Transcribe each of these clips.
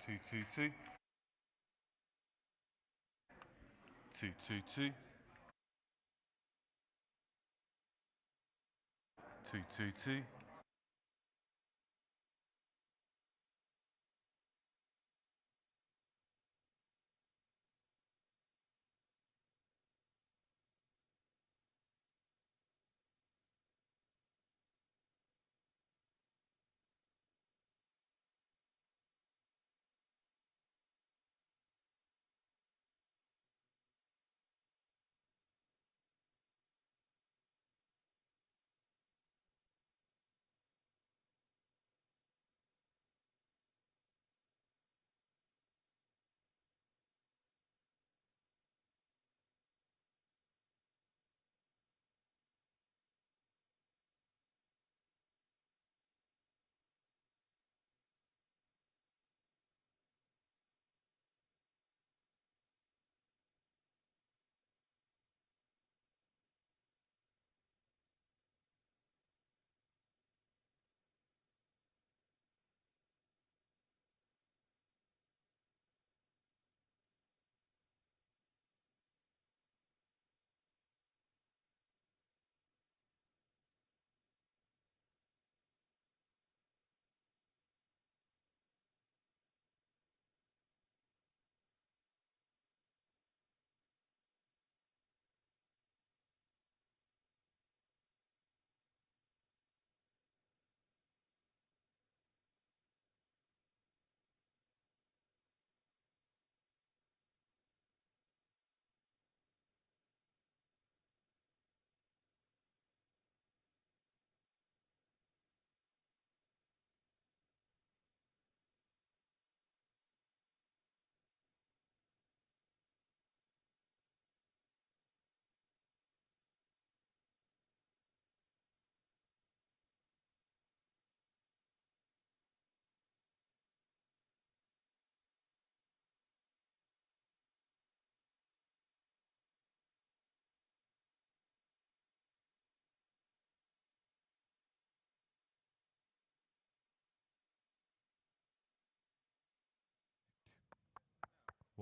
Two, two, two. Two, two, two. Two, two, two.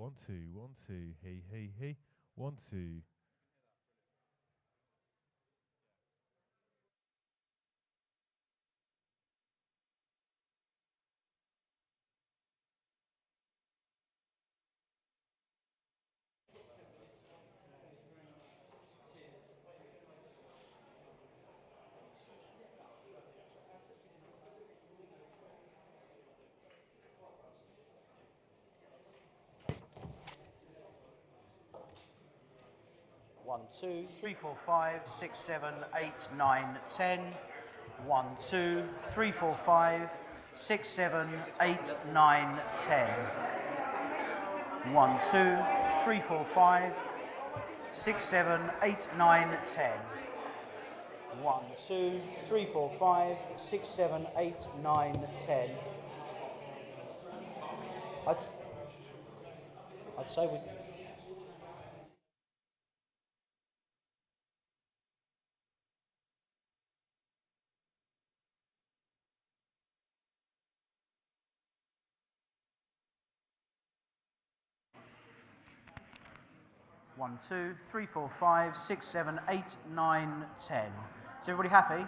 One, two, one, two. Hey, hey, hey. One, two. One, two, three, four, five, six, seven, eight, nine, 10. 1, 2, 3, 4, 5, 6, 7, 8, 9, 10. 1, 2, 3, 4, 5, 6, 7, 8, 9, 10. 1, 2, 3, 4, 5, 6, 7, 8, 9, 10. I'd say we... One, two, three, four, five, six, seven, 8, 9, 10. Is everybody happy?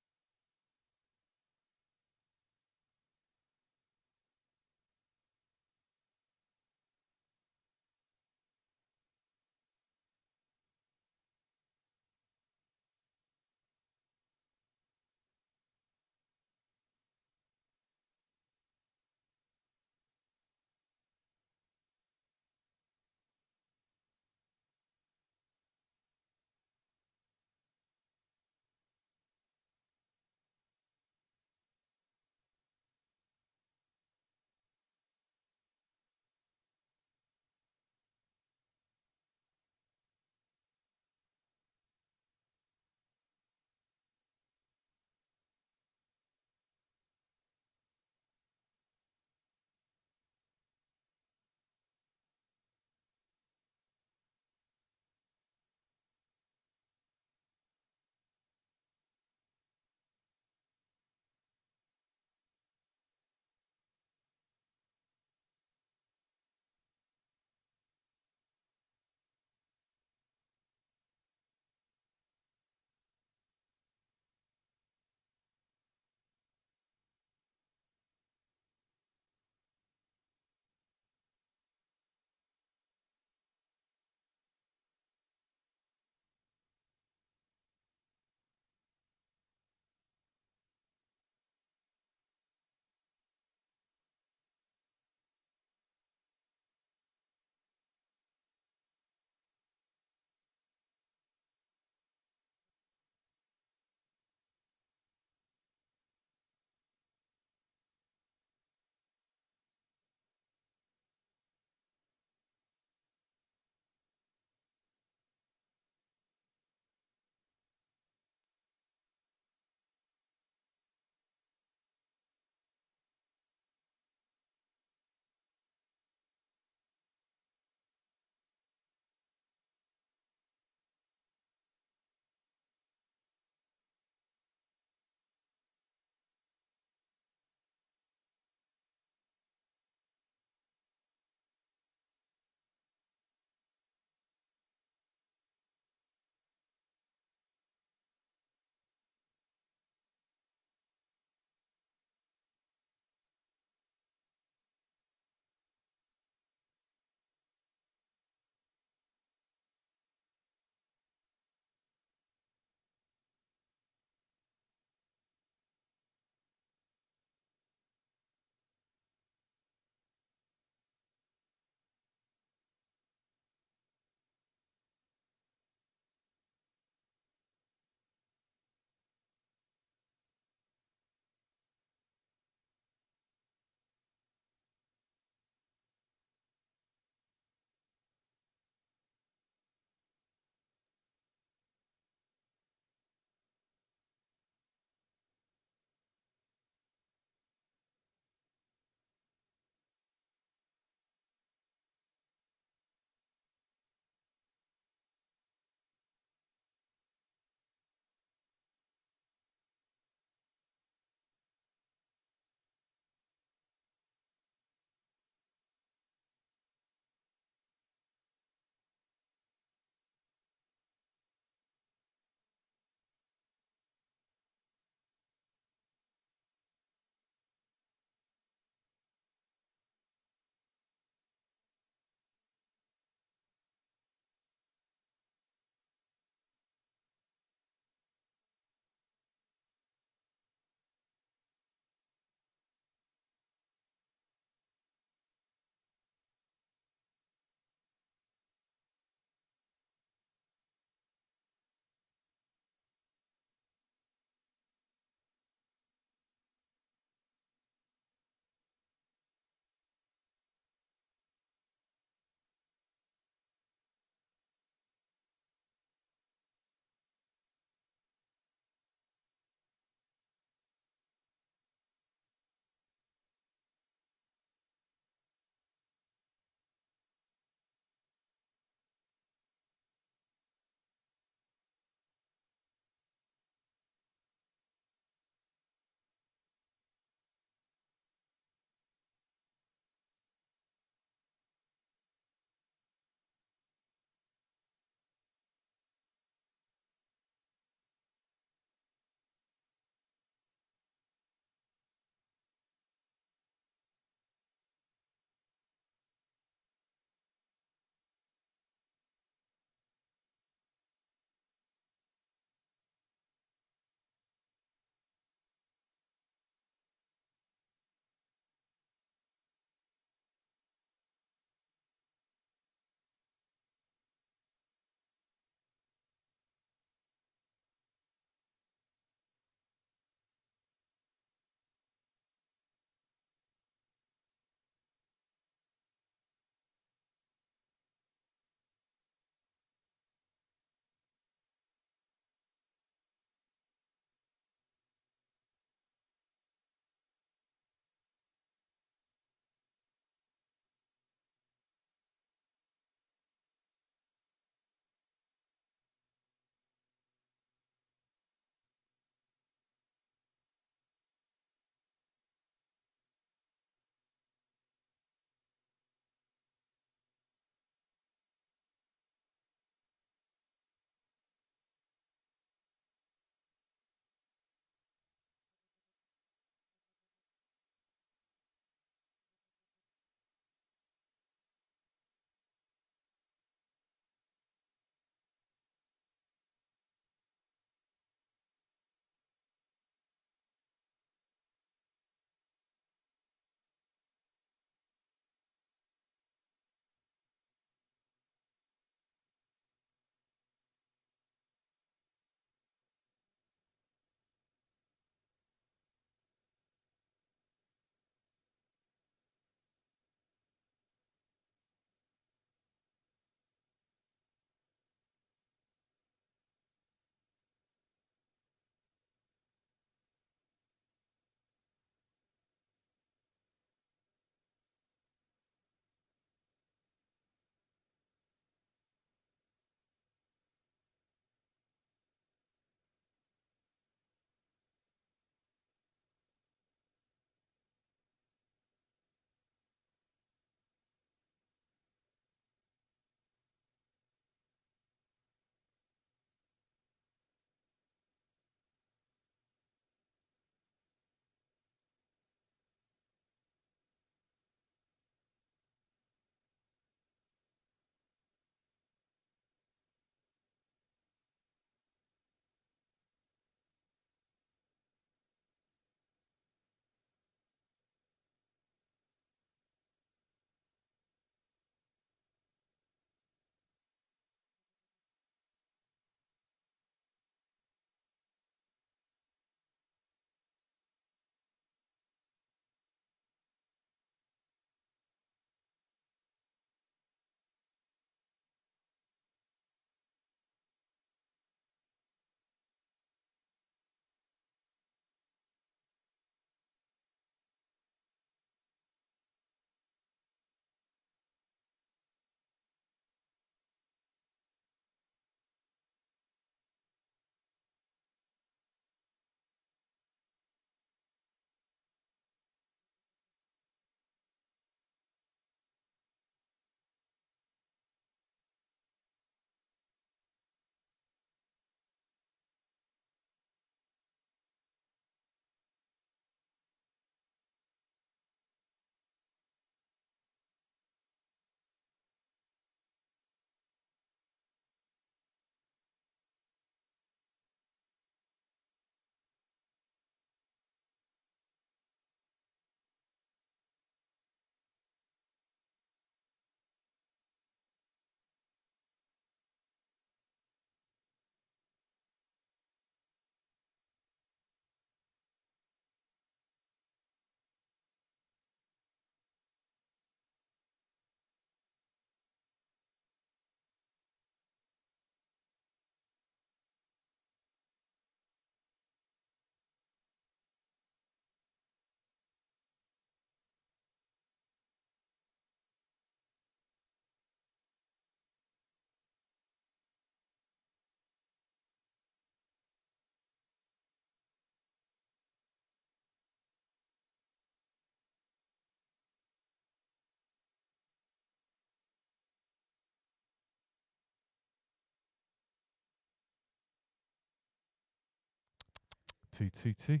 T, T, T.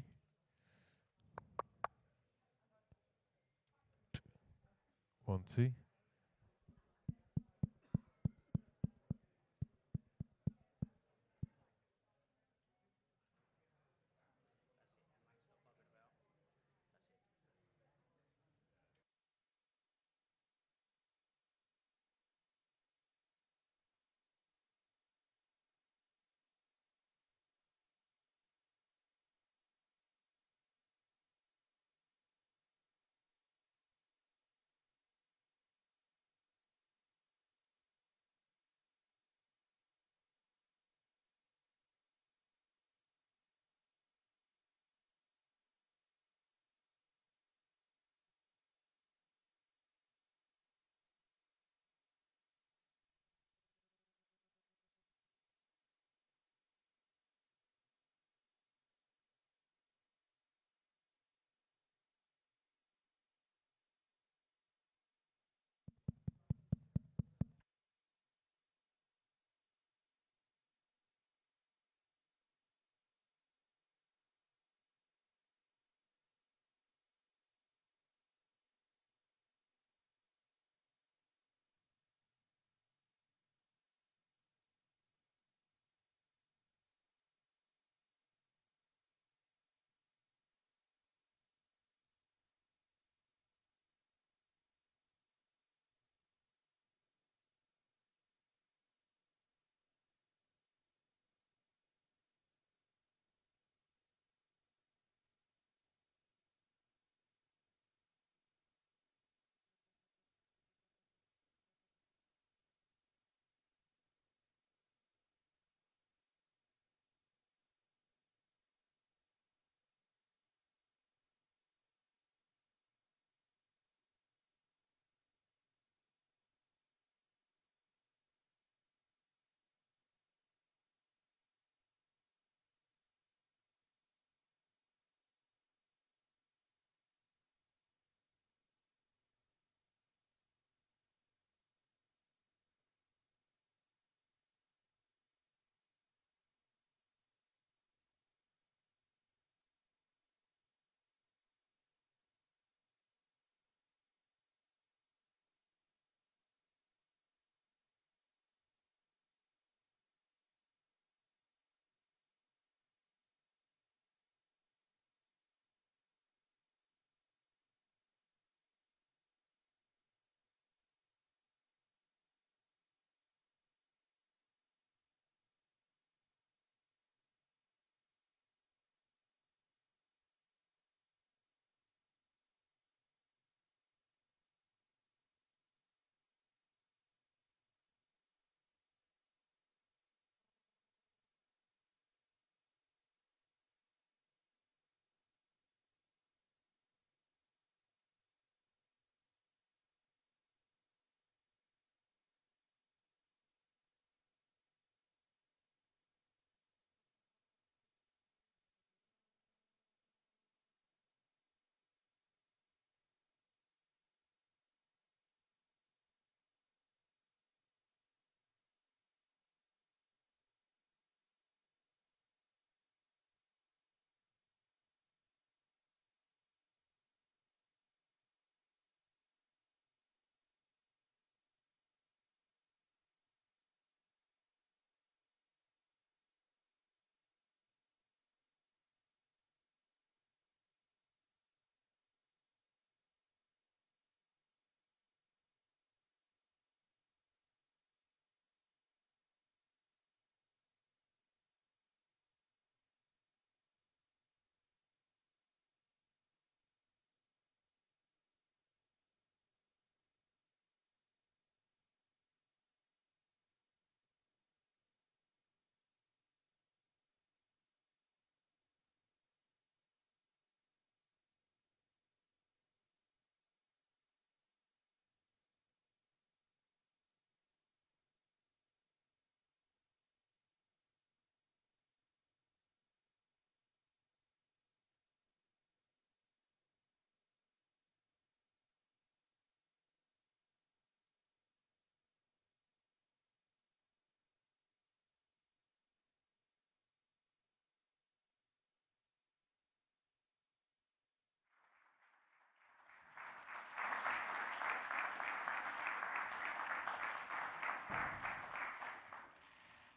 1, T.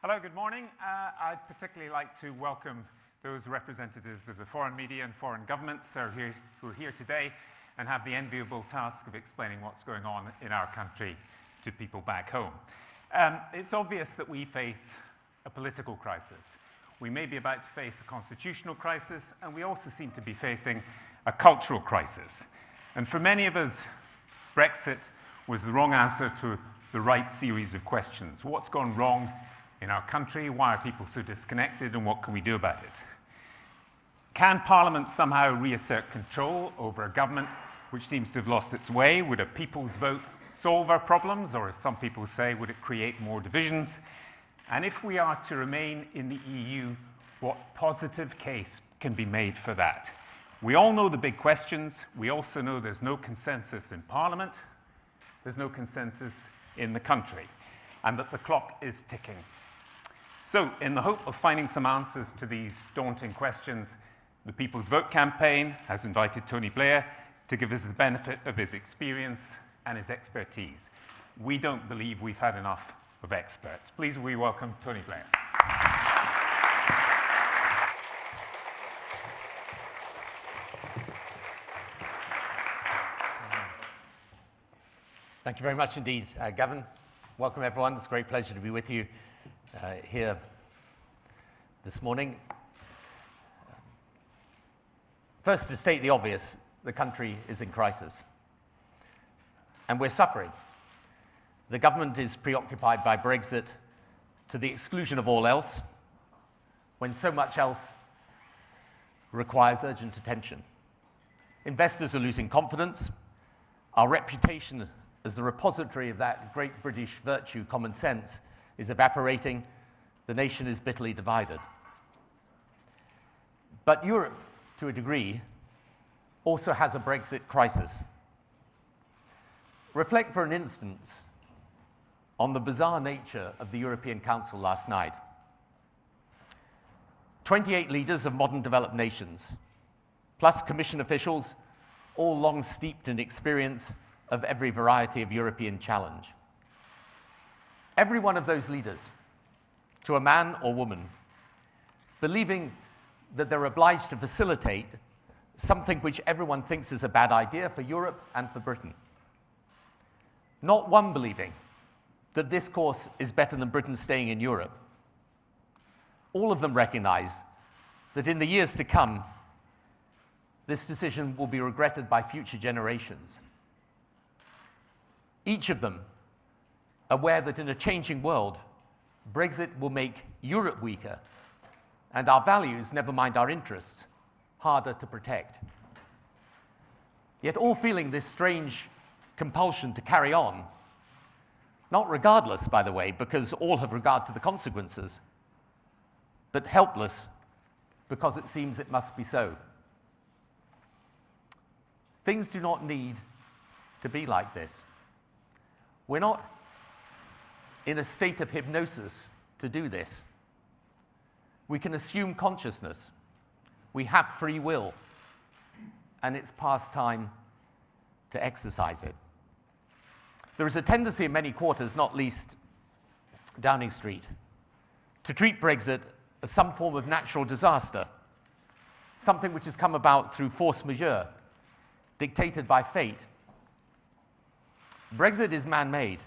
Hello, good morning. I'd particularly like to welcome those representatives of the foreign media and foreign governments who are here today and have the enviable task of explaining what's going on in our country to people back home. It's obvious that we face a political crisis. We may be about to face a constitutional crisis, and we also seem to be facing a cultural crisis. And for many of us, Brexit was the wrong answer to the right series of questions. What's gone wrong in our country? Why are people so disconnected, and what can we do about it? Can Parliament somehow reassert control over a government which seems to have lost its way? Would a people's vote solve our problems, or as some people say, would it create more divisions? And if we are to remain in the EU, what positive case can be made for that? We all know the big questions. We also know there's no consensus in Parliament, there's no consensus in the country, and that the clock is ticking. So, in the hope of finding some answers to these daunting questions, the People's Vote campaign has invited Tony Blair to give us the benefit of his experience and his expertise. We don't believe we've had enough of experts. Please we welcome Tony Blair. Thank you very much indeed, Gavin. Welcome, everyone. It's a great pleasure to be with you here this morning. First, to state the obvious, the country is in crisis, and we're suffering. The government is preoccupied by Brexit to the exclusion of all else, when so much else requires urgent attention. Investors are losing confidence. Our reputation as the repository of that great British virtue, common sense, is evaporating. The nation is bitterly divided. But Europe, to a degree, also has a Brexit crisis. Reflect for an instant on the bizarre nature of the European Council last night. 28 leaders of modern developed nations, plus Commission officials, all long steeped in experience of every variety of European challenge. Every one of those leaders, to a man or woman, believing that they're obliged to facilitate something which everyone thinks is a bad idea for Europe and for Britain. Not one believing that this course is better than Britain staying in Europe. All of them recognize that in the years to come, this decision will be regretted by future generations. Each of them aware that in a changing world, Brexit will make Europe weaker and our values, never mind our interests, harder to protect. Yet all feeling this strange compulsion to carry on, not regardless, by the way, because all have regard to the consequences, but helpless because it seems it must be so. Things do not need to be like this. We're not in a state of hypnosis to do this. We can assume consciousness. We have free will, and it's past time to exercise it. There is a tendency in many quarters, not least Downing Street, to treat Brexit as some form of natural disaster, something which has come about through force majeure, dictated by fate. Brexit is man-made.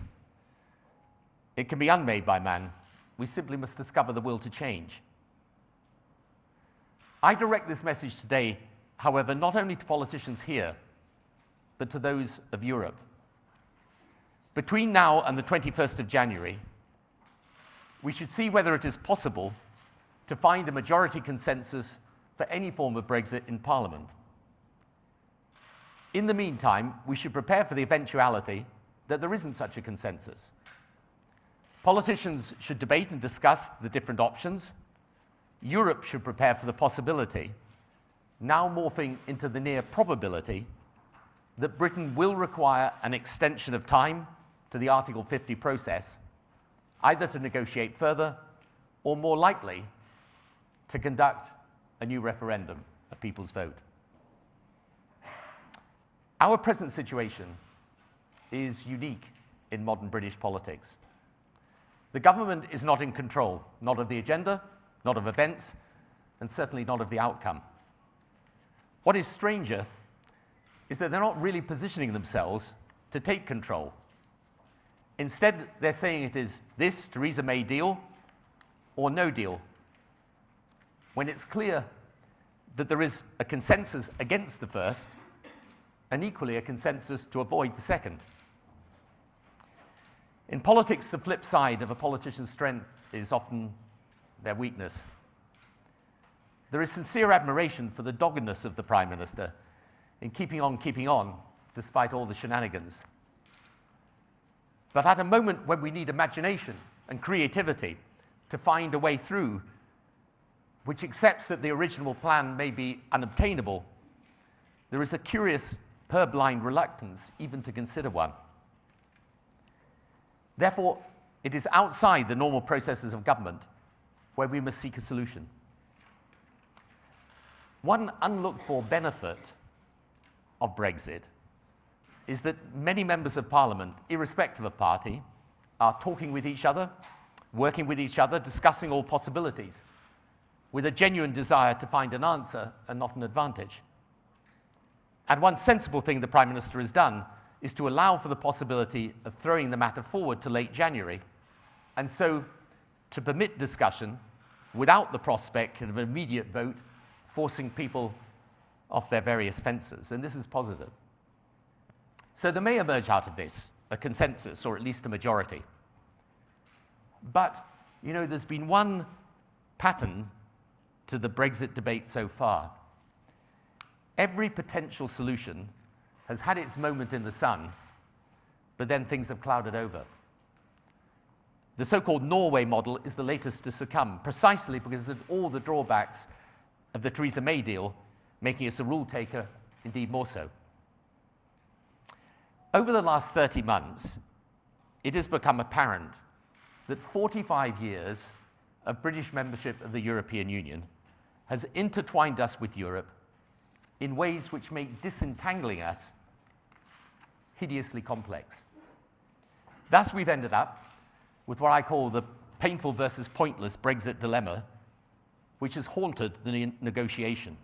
It can be unmade by man. We simply must discover the will to change. I direct this message today, however, not only to politicians here, but to those of Europe. Between now and the 21st of January, we should see whether it is possible to find a majority consensus for any form of Brexit in Parliament. In the meantime, we should prepare for the eventuality that there isn't such a consensus. Politicians should debate and discuss the different options. Europe should prepare for the possibility, now morphing into the near probability, that Britain will require an extension of time to the Article 50 process, either to negotiate further or, more likely, to conduct a new referendum, a people's vote. Our present situation is unique in modern British politics. The government is not in control, not of the agenda, not of events, and certainly not of the outcome. What is stranger is that they're not really positioning themselves to take control. Instead, they're saying it is this Theresa May deal or no deal, when it's clear that there is a consensus against the first and equally a consensus to avoid the second. In politics, the flip side of a politician's strength is often their weakness. There is sincere admiration for the doggedness of the Prime Minister in keeping on, despite all the shenanigans. But at a moment when we need imagination and creativity to find a way through, which accepts that the original plan may be unobtainable, there is a curious purblind reluctance even to consider one. Therefore, it is outside the normal processes of government where we must seek a solution. One unlooked for benefit of Brexit is that many members of Parliament, irrespective of party, are talking with each other, working with each other, discussing all possibilities, with a genuine desire to find an answer and not an advantage. And one sensible thing the Prime Minister has done is to allow for the possibility of throwing the matter forward to late January, and so to permit discussion without the prospect of an immediate vote forcing people off their various fences, and this is positive. So there may emerge out of this a consensus, or at least a majority. But, you know, there's been one pattern to the Brexit debate so far. Every potential solution has had its moment in the sun, but then things have clouded over. The so-called Norway model is the latest to succumb, precisely because of all the drawbacks of the Theresa May deal, making us a rule taker, indeed more so. Over the last 30 months, it has become apparent that 45 years of British membership of the European Union has intertwined us with Europe in ways which make disentangling us hideously complex. Thus, we've ended up with what I call the painful versus pointless Brexit dilemma, which has haunted the negotiation.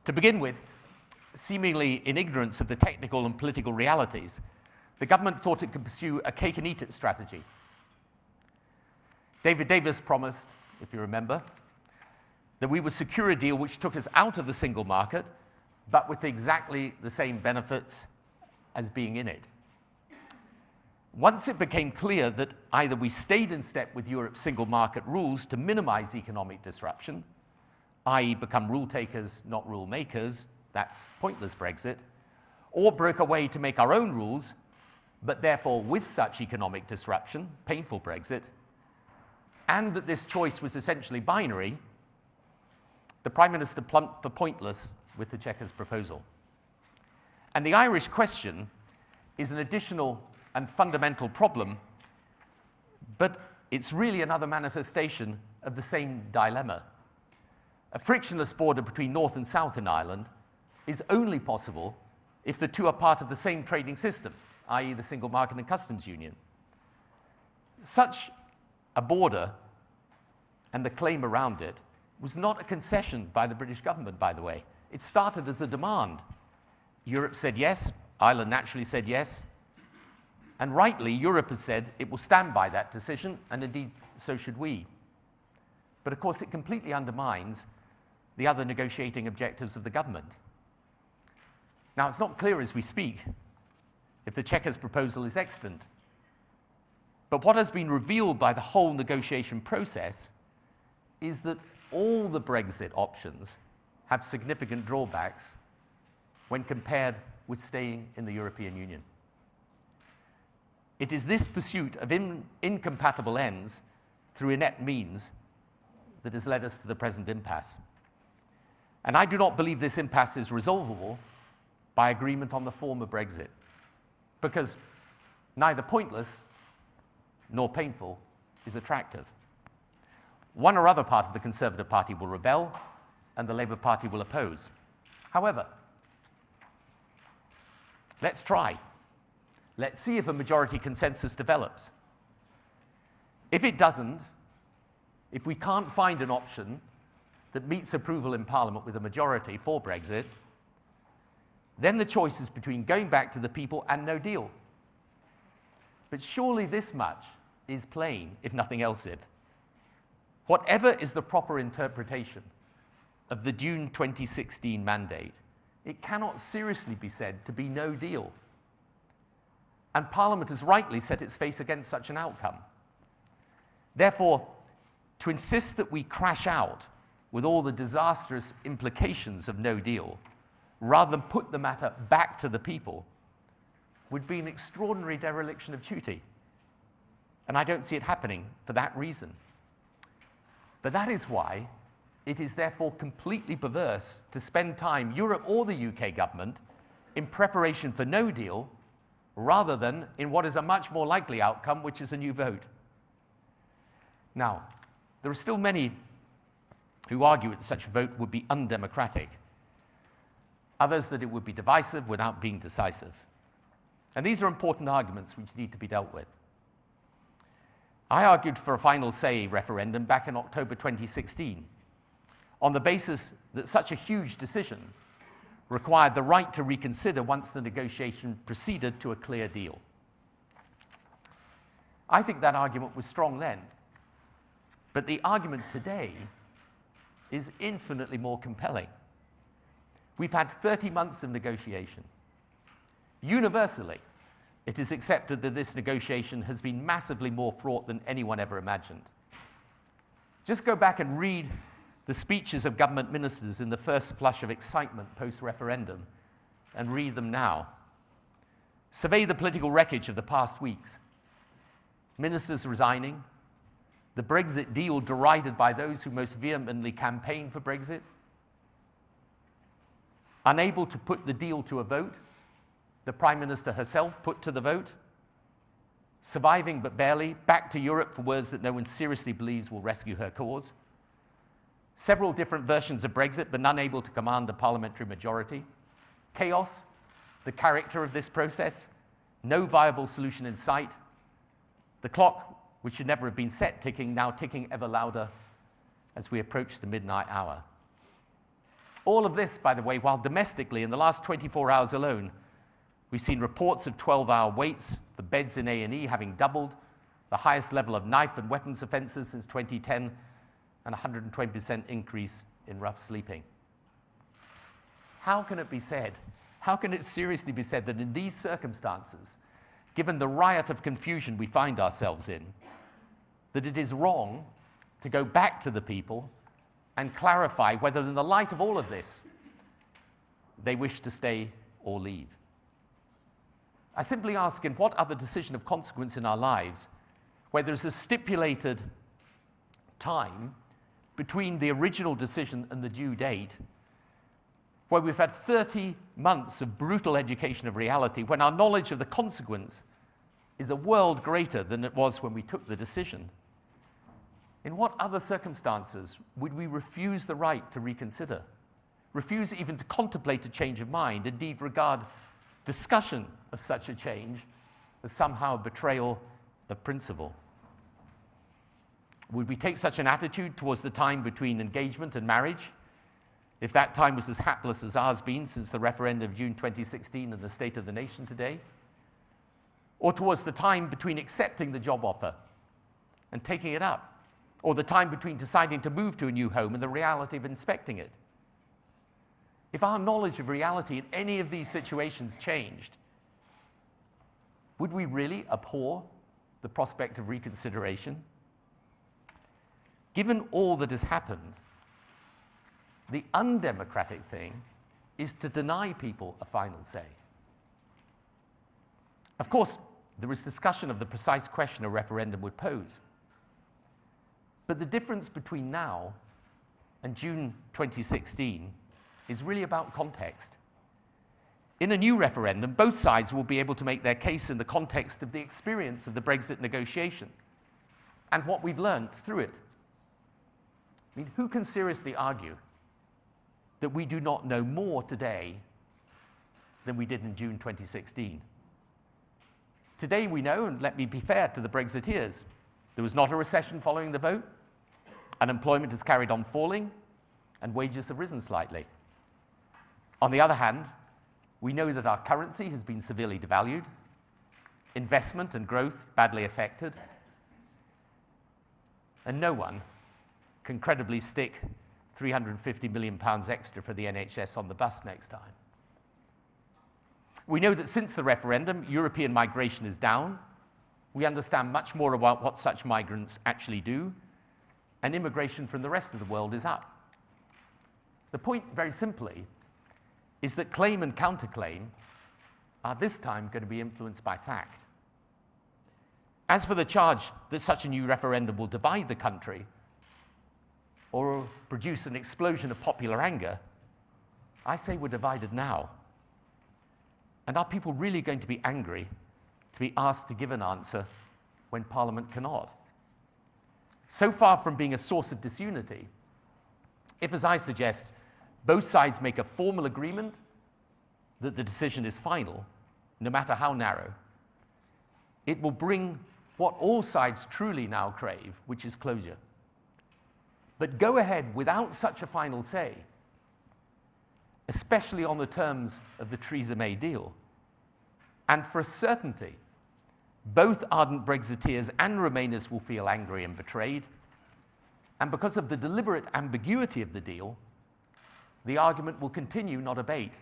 To begin with, seemingly in ignorance of the technical and political realities, the government thought it could pursue a cake-and-eat-it strategy. David Davis promised, if you remember, that we would secure a deal which took us out of the single market, but with exactly the same benefits as being in it. Once it became clear that either we stayed in step with Europe's single market rules to minimize economic disruption, i.e. become rule takers, not rule makers, that's pointless Brexit, or broke away to make our own rules, but therefore with such economic disruption, painful Brexit, and that this choice was essentially binary, the Prime Minister plumped for pointless with the Chequers proposal. And the Irish question is an additional and fundamental problem, but it's really another manifestation of the same dilemma. A frictionless border between North and South in Ireland is only possible if the two are part of the same trading system, i.e. the single market and customs union. Such a border and the claim around it was not a concession by the British government, by the way. It started as a demand. Europe said yes, Ireland naturally said yes, and rightly, Europe has said it will stand by that decision, and indeed, so should we. But of course, it completely undermines the other negotiating objectives of the government. Now, it's not clear as we speak if the Chequers proposal is extant, but what has been revealed by the whole negotiation process is that all the Brexit options have significant drawbacks when compared with staying in the European Union. It is this pursuit of incompatible ends through inept means that has led us to the present impasse. And I do not believe this impasse is resolvable by agreement on the form of Brexit, because neither pointless nor painful is attractive. One or other part of the Conservative Party will rebel, and the Labour Party will oppose. However, let's try. Let's see if a majority consensus develops. If it doesn't, if we can't find an option that meets approval in Parliament with a majority for Brexit, then the choice is between going back to the people and no deal. But surely this much is plain, if nothing else is. Whatever is the proper interpretation of the June 2016 mandate, it cannot seriously be said to be no deal. And Parliament has rightly set its face against such an outcome. Therefore, to insist that we crash out with all the disastrous implications of no deal, rather than put the matter back to the people, would be an extraordinary dereliction of duty. And I don't see it happening for that reason. But that is why it is therefore completely perverse to spend time, Europe or the UK government, in preparation for no deal, rather than in what is a much more likely outcome, which is a new vote. Now, there are still many who argue that such a vote would be undemocratic, others that it would be divisive without being decisive. And these are important arguments which need to be dealt with. I argued for a final say referendum back in October 2016 on the basis that such a huge decision required the right to reconsider once the negotiation proceeded to a clear deal. I think that argument was strong then, but the argument today is infinitely more compelling. We've had 30 months of negotiation. Universally, it is accepted that this negotiation has been massively more fraught than anyone ever imagined. Just go back and read the speeches of government ministers in the first flush of excitement post-referendum, and read them now. Survey the political wreckage of the past weeks. Ministers resigning, the Brexit deal derided by those who most vehemently campaigned for Brexit, unable to put the deal to a vote, the Prime Minister herself put to the vote, surviving but barely, back to Europe for words that no one seriously believes will rescue her cause, several different versions of Brexit but none able to command a parliamentary majority, chaos, the character of this process, no viable solution in sight, the clock, which should never have been set, ticking, now ticking ever louder as we approach the midnight hour. All of this, by the way, while domestically, in the last 24 hours alone, we've seen reports of 12-hour waits for beds in A&E having doubled, the highest level of knife and weapons offenses since 2010, and a 120% increase in rough sleeping. How can it be said, how can it seriously be said that in these circumstances, given the riot of confusion we find ourselves in, that it is wrong to go back to the people and clarify whether in the light of all of this, they wish to stay or leave? I simply ask, in what other decision of consequence in our lives, where there's a stipulated time between the original decision and the due date, where we've had 30 months of brutal education of reality, when our knowledge of the consequence is a world greater than it was when we took the decision, in what other circumstances would we refuse the right to reconsider, refuse even to contemplate a change of mind, indeed regard discussion of such a change as somehow a betrayal of principle? Would we take such an attitude towards the time between engagement and marriage, if that time was as hapless as ours been since the referendum of June 2016 and the state of the nation today? Or towards the time between accepting the job offer and taking it up, or the time between deciding to move to a new home and the reality of inspecting it? If our knowledge of reality in any of these situations changed, would we really abhor the prospect of reconsideration? Given all that has happened, the undemocratic thing is to deny people a final say. Of course, there is discussion of the precise question a referendum would pose. But the difference between now and June 2016 is really about context. In a new referendum, both sides will be able to make their case in the context of the experience of the Brexit negotiation and what we've learned through it. I mean, who can seriously argue that we do not know more today than we did in June 2016? Today we know, and let me be fair to the Brexiteers, There was not a recession following the vote. Unemployment has carried on falling, and wages have risen slightly. On the other hand, we know that our currency has been severely devalued, investment and growth badly affected, and no one can credibly stick £350 million extra for the NHS on the bus next time. We know that since the referendum, European migration is down. We understand much more about what such migrants actually do, and immigration from the rest of the world is up. The point, very simply, is that claim and counterclaim are this time going to be influenced by fact. As for the charge that such a new referendum will divide the country or produce an explosion of popular anger, I say we're divided now. And are people really going to be angry to be asked to give an answer when Parliament cannot? So far from being a source of disunity, if, as I suggest, both sides make a formal agreement that the decision is final, no matter how narrow, it will bring what all sides truly now crave, which is closure. But go ahead without such a final say, especially on the terms of the Theresa May deal. And for a certainty, both ardent Brexiteers and Remainers will feel angry and betrayed. And because of the deliberate ambiguity of the deal, the argument will continue, not abate.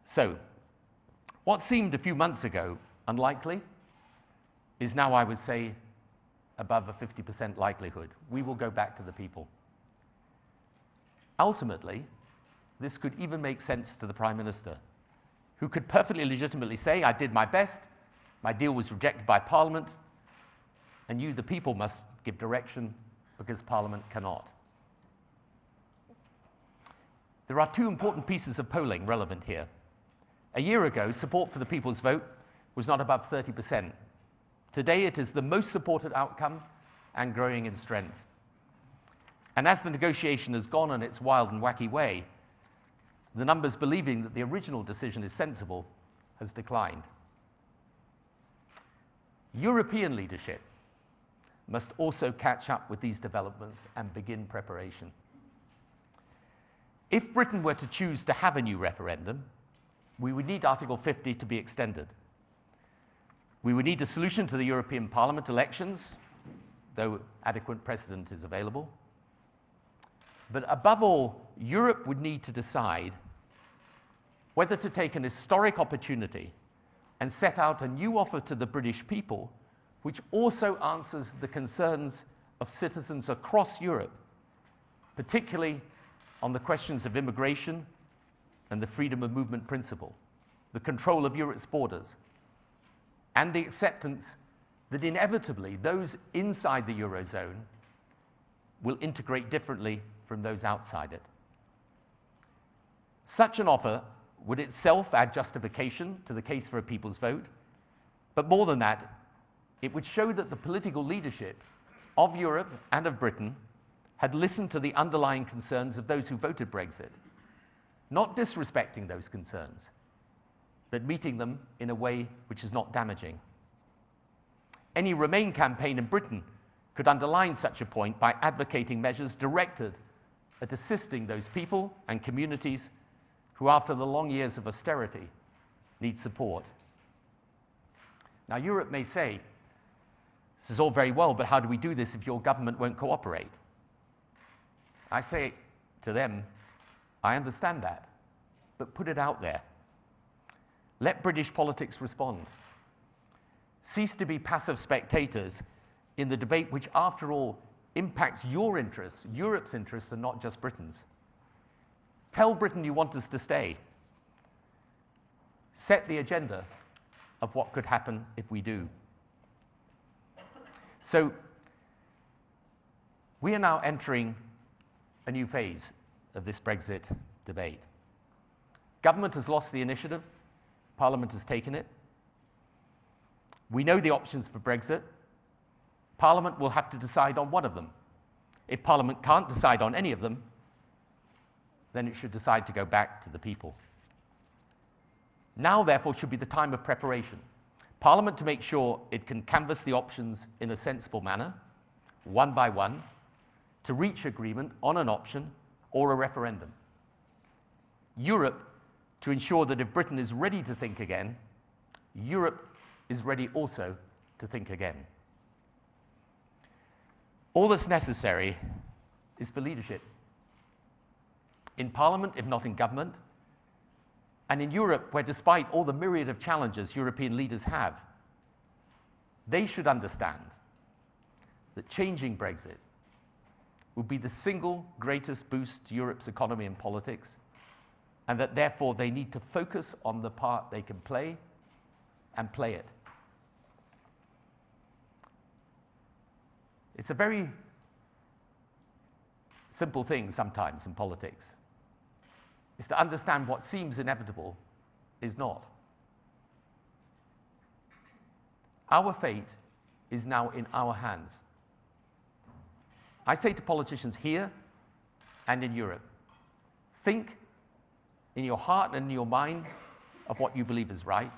So, what seemed a few months ago unlikely is now, I would say, above a 50% likelihood. We will go back to the people. Ultimately, this could even make sense to the Prime Minister, who could perfectly legitimately say, I did my best, my deal was rejected by Parliament, and you, the people, must give direction because Parliament cannot. There are two important pieces of polling relevant here. A year ago, support for the people's vote was not above 30%. Today, it is the most supported outcome and growing in strength. And as the negotiation has gone on its wild and wacky way, the numbers believing that the original decision is sensible has declined. European leadership must also catch up with these developments and begin preparation. If Britain were to choose to have a new referendum, we would need Article 50 to be extended. We would need a solution to the European Parliament elections, though adequate precedent is available. But above all, Europe would need to decide whether to take an historic opportunity and set out a new offer to the British people, which also answers the concerns of citizens across Europe, particularly on the questions of immigration and the freedom of movement principle, the control of Europe's borders, and the acceptance that inevitably those inside the Eurozone will integrate differently from those outside it. Such an offer would itself add justification to the case for a people's vote, but more than that, it would show that the political leadership of Europe and of Britain had listened to the underlying concerns of those who voted Brexit, not disrespecting those concerns, but meeting them in a way which is not damaging. Any Remain campaign in Britain could underline such a point by advocating measures directed at assisting those people and communities who, after the long years of austerity, need support. Now, Europe may say, this is all very well, but how do we do this if your government won't cooperate? I say to them, I understand that, but put it out there. Let British politics respond. Cease to be passive spectators in the debate which, after all, impacts your interests, Europe's interests, and not just Britain's. Tell Britain you want us to stay. Set the agenda of what could happen if we do. So, we are now entering a new phase of this Brexit debate. Government has lost the initiative. Parliament has taken it. We know the options for Brexit. Parliament will have to decide on one of them. If Parliament can't decide on any of them, then it should decide to go back to the people. Now, therefore, should be the time of preparation. Parliament to make sure it can canvass the options in a sensible manner, one by one, to reach agreement on an option or a referendum. Europe to ensure that if Britain is ready to think again, Europe is ready also to think again. All that's necessary is for leadership. In Parliament, if not in government, and in Europe, where despite all the myriad of challenges European leaders have, they should understand that changing Brexit would be the single greatest boost to Europe's economy and politics, and that therefore they need to focus on the part they can play and play it. It's a very simple thing sometimes in politics. It's to understand what seems inevitable is not. Our fate is now in our hands. I say to politicians here and in Europe, think in your heart and in your mind of what you believe is right.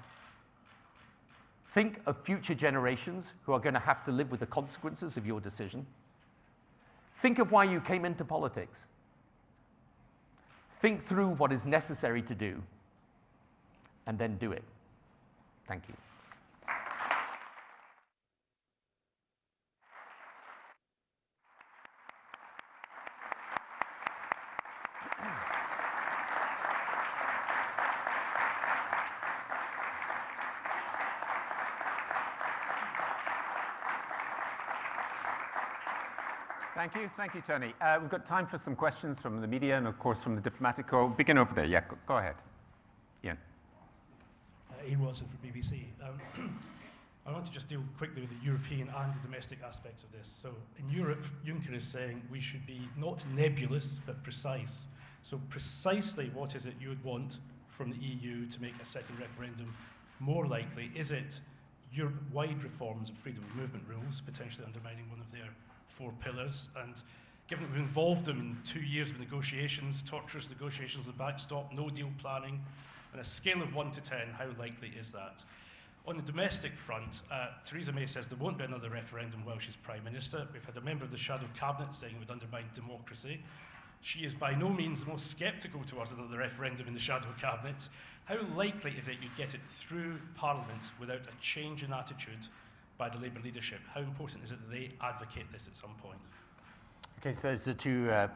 Think of future generations who are going to have to live with the consequences of your decision. Think of why you came into politics. Think through what is necessary to do, and then do it. Thank you. Thank you, Tony. We've got time for some questions from the media and, of course, from the diplomatic corps. Begin over there. Yeah, go ahead. Ian. Ian Watson from BBC. I want to just deal quickly with the European and the domestic aspects of this. So in Europe, Juncker is saying we should be not nebulous, but precise. So precisely what is it you would want from the EU to make a second referendum more likely? Is it Europe-wide reforms of freedom of movement rules, potentially undermining one of their 4 pillars? And given that we've involved them in 2 years of negotiations, torturous negotiations, the backstop, no deal planning, on a scale of 1 to 10, how likely is that? On the domestic front, Theresa May says there won't be another referendum while she's Prime Minister. We've had a member of the Shadow Cabinet saying it would undermine democracy. She is by no means the most sceptical towards another referendum in the Shadow Cabinet. How likely is it you'd get it through Parliament without a change in attitude by the Labour leadership? How important is it that they advocate this at some point? Okay, so those are 2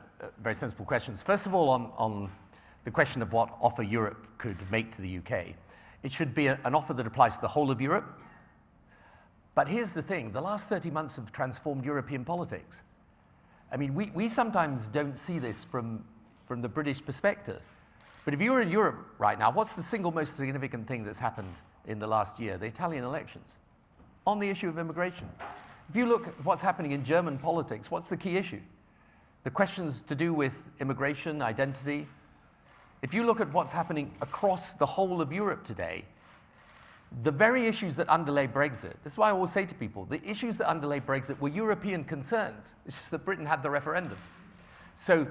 very sensible questions. First of all, on the question of what offer Europe could make to the UK, it should be an offer that applies to the whole of Europe. But here's the thing, the last 30 months have transformed European politics. I mean, we sometimes don't see this from the British perspective. But if you're in Europe right now, what's the single most significant thing that's happened in the last year? The Italian elections on the issue of immigration. If you look at what's happening in German politics, what's the key issue? The questions to do with immigration, identity. If you look at what's happening across the whole of Europe today, the very issues that underlay Brexit, this is why I always say to people, the issues that underlay Brexit were European concerns. It's just that Britain had the referendum. So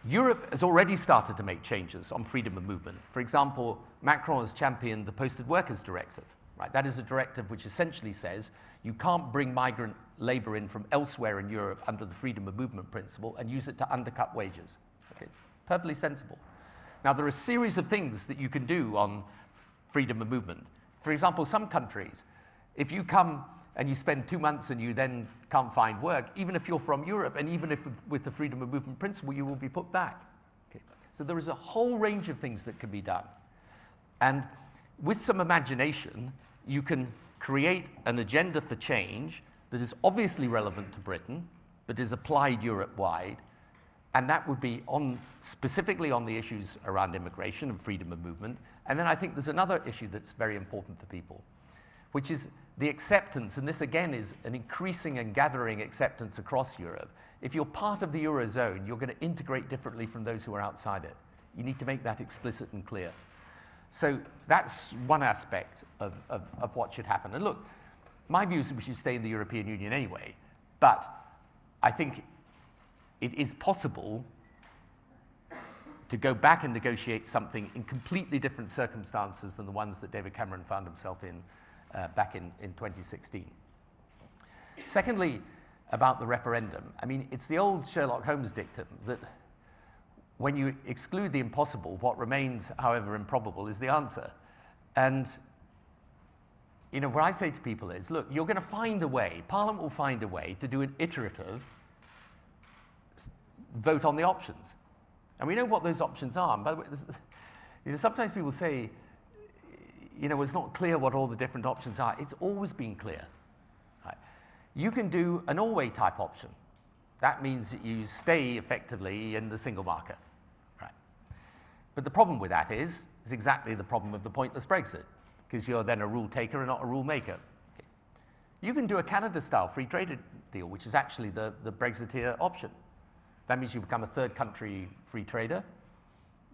Europe has already started to make changes on freedom of movement. For example, Macron has championed the Posted Workers Directive. Right? That is a directive which essentially says you can't bring migrant labour in from elsewhere in Europe under the freedom of movement principle and use it to undercut wages. Okay? Perfectly sensible. Now, there are a series of things that you can do on freedom of movement. For example, some countries, if you come and you spend 2 months and you then can't find work, even if you're from Europe and even if with the freedom of movement principle, you will be put back. Okay? So there is a whole range of things that can be done. And with some imagination, you can create an agenda for change that is obviously relevant to Britain, but is applied Europe-wide, and that would be specifically on the issues around immigration and freedom of movement. And then I think there's another issue that's very important for people, which is the acceptance, and this again is an increasing and gathering acceptance across Europe. If you're part of the Eurozone, you're going to integrate differently from those who are outside it. You need to make that explicit and clear. So that's one aspect of what should happen. And look, my view is we should stay in the European Union anyway, but I think it is possible to go back and negotiate something in completely different circumstances than the ones that David Cameron found himself in back in 2016. Secondly, about the referendum, I mean, it's the old Sherlock Holmes dictum that when you exclude the impossible, what remains, however improbable, is the answer. And you know, what I say to people is, look, you're going to find a way, Parliament will find a way to do an iterative vote on the options. And we know what those options are. And by the way, you know, sometimes people say, you know, it's not clear what all the different options are. It's always been clear. Right? You can do an all-way type option. That means that you stay effectively in the single market. Right? But the problem with that is exactly the problem of the pointless Brexit, because you're then a rule taker and not a rule maker. Okay. You can do a Canada-style free trade deal, which is actually the Brexiteer option. That means you become a third country free trader.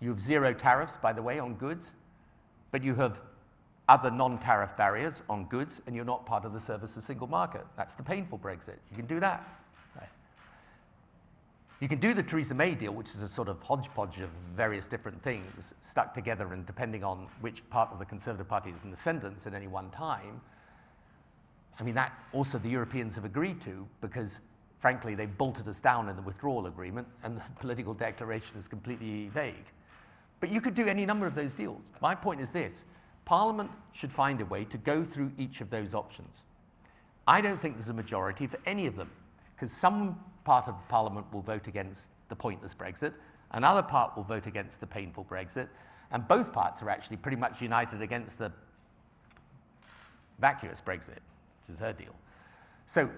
You have zero tariffs, by the way, on goods, but you have other non-tariff barriers on goods, and you're not part of the services single market. That's the painful Brexit. You can do that. Right. You can do the Theresa May deal, which is a sort of hodgepodge of various different things stuck together, and depending on which part of the Conservative Party is in the ascendance at any one time. I mean, that also the Europeans have agreed to, because frankly, they bolted us down in the withdrawal agreement, and the political declaration is completely vague. But you could do any number of those deals. My point is this: Parliament should find a way to go through each of those options. I don't think there's a majority for any of them, because some part of Parliament will vote against the pointless Brexit, another part will vote against the painful Brexit, and both parts are actually pretty much united against the vacuous Brexit, which is her deal. So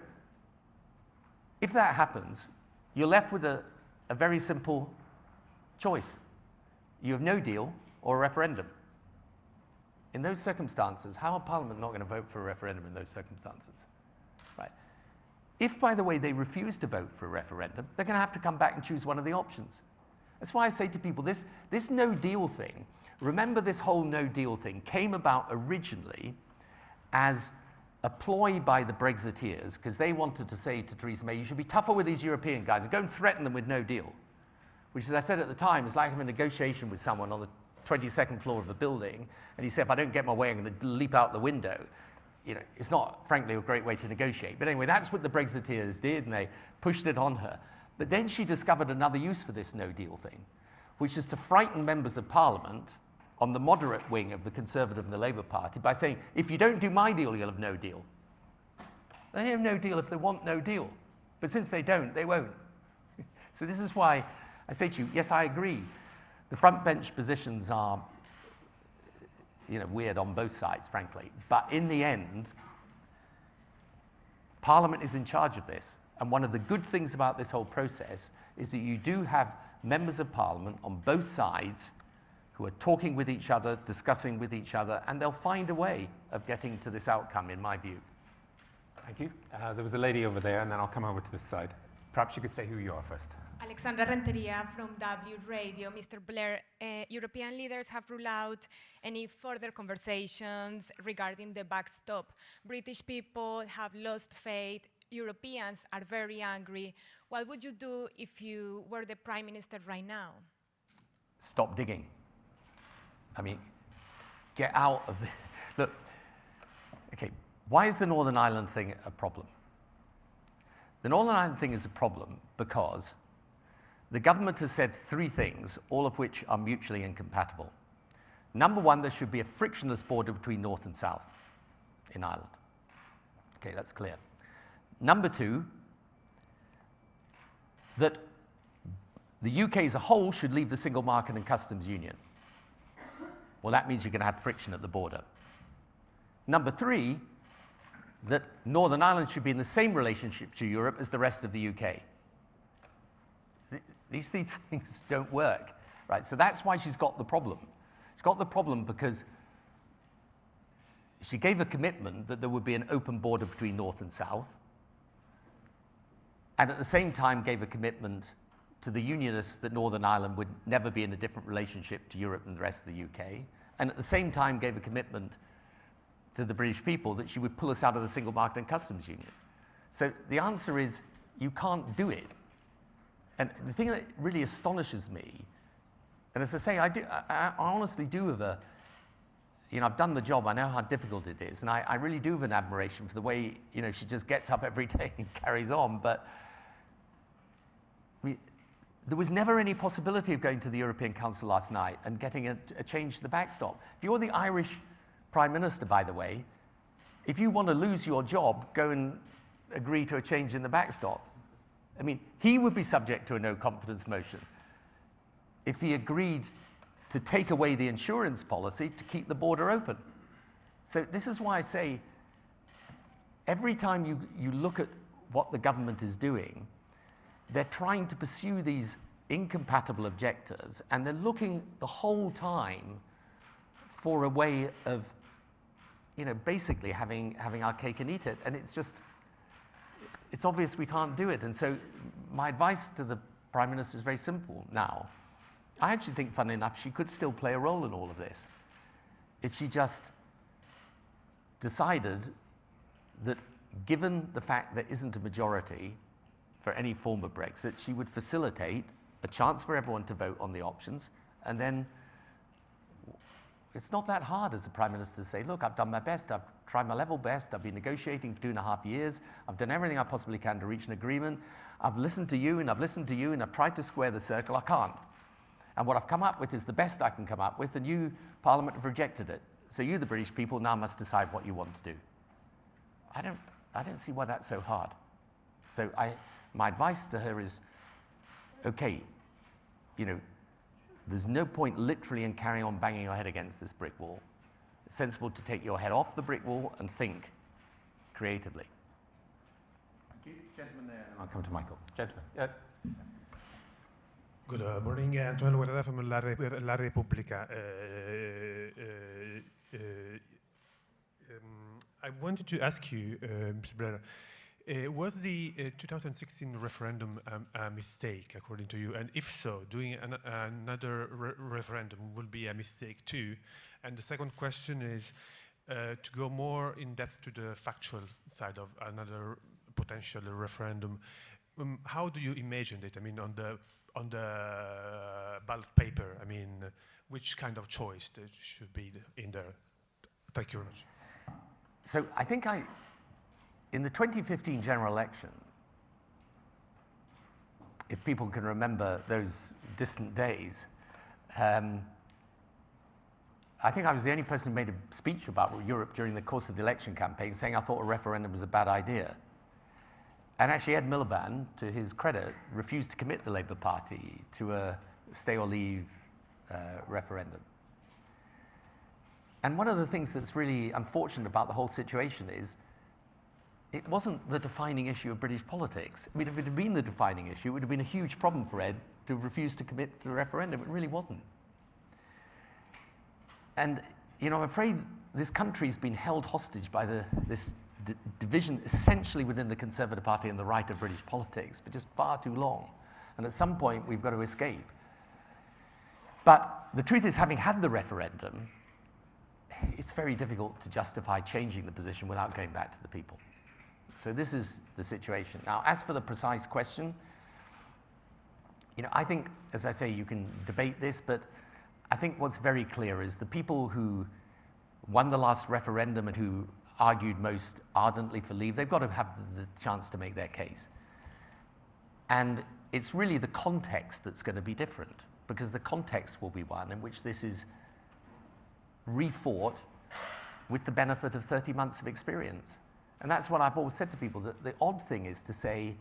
if that happens, you're left with a very simple choice. You have no deal or a referendum. In those circumstances, how are Parliament not going to vote for a referendum in those circumstances? Right. If, by the way, they refuse to vote for a referendum, they're going to have to come back and choose one of the options. That's why I say to people, this no deal thing, remember this whole no deal thing came about originally as a ploy by the Brexiteers, because they wanted to say to Theresa May, you should be tougher with these European guys and go and threaten them with no deal. Which, as I said at the time, is like having a negotiation with someone on the 22nd floor of a building, and you say, if I don't get my way, I'm going to leap out the window. You know, it's not, frankly, a great way to negotiate. But anyway, that's what the Brexiteers did, and they pushed it on her. But then she discovered another use for this no deal thing, which is to frighten members of Parliament on the moderate wing of the Conservative and the Labour Party by saying, if you don't do my deal, you'll have no deal. They have no deal if they want no deal. But since they don't, they won't. So this is why I say to you, yes, I agree. The front bench positions are, you know, weird on both sides, frankly. But in the end, Parliament is in charge of this. And one of the good things about this whole process is that you do have members of Parliament on both sides who are talking with each other, discussing with each other, and they'll find a way of getting to this outcome, in my view. Thank you. There was a lady over there, and then I'll come over to this side. Perhaps you could say who you are first. Alexandra Renteria from W Radio. Mr. Blair, European leaders have ruled out any further conversations regarding the backstop. British people have lost faith. Europeans are very angry. What would you do if you were the Prime Minister right now? Stop digging. I mean, get out of the... Look, okay, why is the Northern Ireland thing a problem? The Northern Ireland thing is a problem because the government has said three things, all of which are mutually incompatible. Number one, there should be a frictionless border between North and South in Ireland. Okay, that's clear. Number two, that the UK as a whole should leave the single market and customs union. Well, that means you're going to have friction at the border. Number three, that Northern Ireland should be in the same relationship to Europe as the rest of the UK. These three things don't work, right? So that's why she's got the problem. She's got the problem because she gave a commitment that there would be an open border between North and South, and at the same time gave a commitment to the Unionists that Northern Ireland would never be in a different relationship to Europe than the rest of the UK, and at the same time gave a commitment to the British people that she would pull us out of the single market and customs union. So the answer is, you can't do it. And the thing that really astonishes me And as I say, I honestly do have a, you know, I've done the job, I know how difficult it is, and I really do have an admiration for the way, you know, she just gets up every day and carries on, but there was never any possibility of going to the European Council last night and getting a change to the backstop. If you're the Irish Prime Minister, by the way, if you want to lose your job, go and agree to a change in the backstop. I mean, he would be subject to a no confidence motion if he agreed to take away the insurance policy to keep the border open. So this is why I say, every time you look at what the government is doing, they're trying to pursue these incompatible objectives, and they're looking the whole time for a way of, you know, basically having our cake and eat it. And it's just, it's obvious we can't do it. And so my advice to the Prime Minister is very simple now. I actually think, funnily enough, she could still play a role in all of this if she just decided that, given the fact there isn't a majority for any form of Brexit, she would facilitate a chance for everyone to vote on the options, and then it's not that hard as a Prime Minister to say, look, I've done my best, I've tried my level best, I've been negotiating for 2.5 years, I've done everything I possibly can to reach an agreement, I've listened to you, and I've listened to you, and I've tried to square the circle, I can't. And what I've come up with is the best I can come up with, and you, Parliament, have rejected it. So you, the British people, now must decide what you want to do. I don't see why that's so hard. So my advice to her is, okay, you know, there's no point literally in carrying on banging your head against this brick wall. It's sensible to take your head off the brick wall and think creatively. Thank you. Gentleman there, and I'll come to Michael. Gentleman. Good morning, Antonio Guerrera from La Repubblica. I wanted to ask you, Mr. Blair, was the 2016 referendum a mistake, according to you? And if so, doing another referendum will be a mistake too? And the second question is to go more in depth to the factual side of another potential referendum. How do you imagine it? I mean, on the ballot paper, I mean, which kind of choice that should be in there? Thank you very much. So I think in the 2015 general election, if people can remember those distant days, I think I was the only person who made a speech about Europe during the course of the election campaign, saying I thought a referendum was a bad idea. And actually, Ed Miliband, to his credit, refused to commit the Labour Party to a stay or leave referendum. And one of the things that's really unfortunate about the whole situation is it wasn't the defining issue of British politics. I mean, if it had been the defining issue, it would have been a huge problem for Ed to refuse to commit to the referendum. It really wasn't. And, you know, I'm afraid this country's been held hostage by this division essentially within the Conservative Party and the right of British politics for just far too long. And at some point, we've got to escape. But the truth is, having had the referendum, it's very difficult to justify changing the position without going back to the people. So this is the situation. Now, as for the precise question, you know, I think, as I say, you can debate this, but I think what's very clear is the people who won the last referendum and who argued most ardently for leave, they've got to have the chance to make their case. And it's really the context that's going to be different, because the context will be one in which this is refought with the benefit of 30 months of experience. And that's what I've always said to people, that the odd thing is to say,